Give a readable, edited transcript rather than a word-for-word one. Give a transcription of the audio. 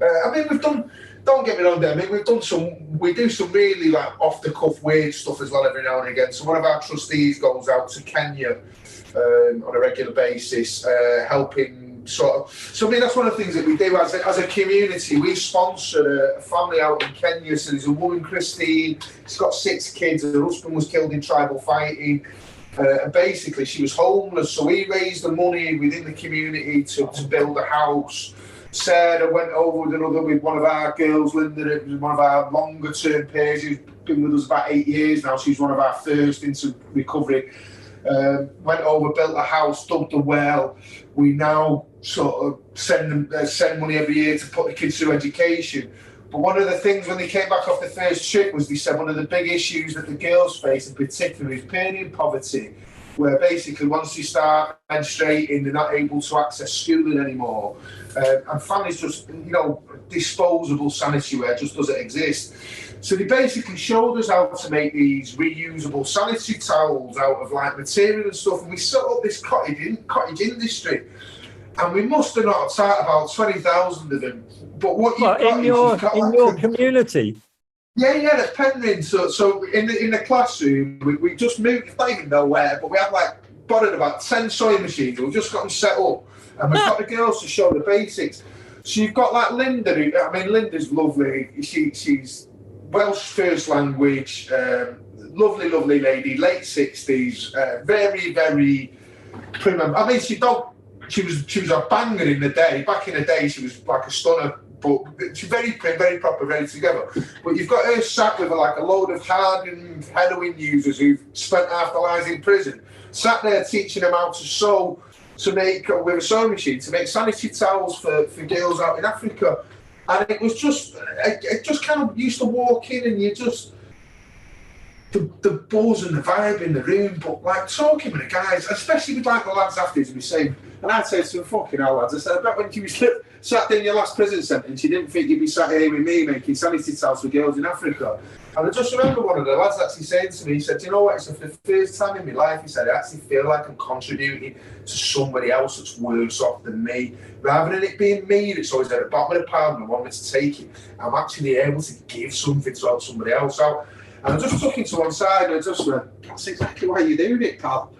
I mean, we've done. Don't get me wrong, there. I mean, we do some really like off the cuff weird stuff as well every now and again. So one of our trustees goes out to Kenya on a regular basis, helping sort of. So I mean, that's one of the things that we do as a community. We sponsored a family out in Kenya. So there's a woman, Christine. She's got 6 kids. Her husband was killed in tribal fighting. And basically, she was homeless. So we raised the money within the community to build a house. Sarah went over with one of our girls, Linda, it was one of our longer term pairs. She's been with us about 8 years now. She's one of our first into recovery. Went over, built a house, dug the well. We now sort of send money every year to put the kids through education. But one of the things when they came back off the first trip was they said one of the big issues that the girls face in particular is period poverty, where basically once you start menstruating, they're not able to access schooling anymore. And families just, disposable sanitary ware just doesn't exist. So they basically showed us how to make these reusable sanitary towels out of like material and stuff. And we set up this cottage industry. And we must have not had about 20,000 of them. But what you've got in your community. Yeah, that's Penryn. So in the classroom, we just moved, it's not even nowhere, but we had borrowed about 10 sewing machines. We've just got them set up, and we've got the girls to show the basics. So you've got Linda. Linda's lovely. She's Welsh first language, lovely lady, late 60s, very, very prima. I mean, she was a banger in the day. Back in the day, she was like a stunner. But she's very prim, very proper, ready together. But you've got her sat with a load of hardened heroin users who've spent half their lives in prison, sat there teaching them how to sew, to make with a sewing machine, to make sanitary towels for girls out in Africa. And it was just, it just kind of used to walk in and you just, the buzz and the vibe in the room, but talking with the guys, especially with the lads afterwards, and we saying, and I'd say to them, fucking hell lads, I said, I bet when you sat in your last prison sentence, you didn't think you'd be sat here with me making sanitary towels for girls in Africa. And I just remember one of the lads actually saying to me, he said, you know what, it's for the first time in my life, he said, I actually feel like I'm contributing to somebody else that's worse off than me. Rather than it being me that's always at the bottom of the pile and wanting to take it, I'm actually able to give something to help somebody else out. And I just took him to one side and I just went, that's exactly why you're doing it, pal.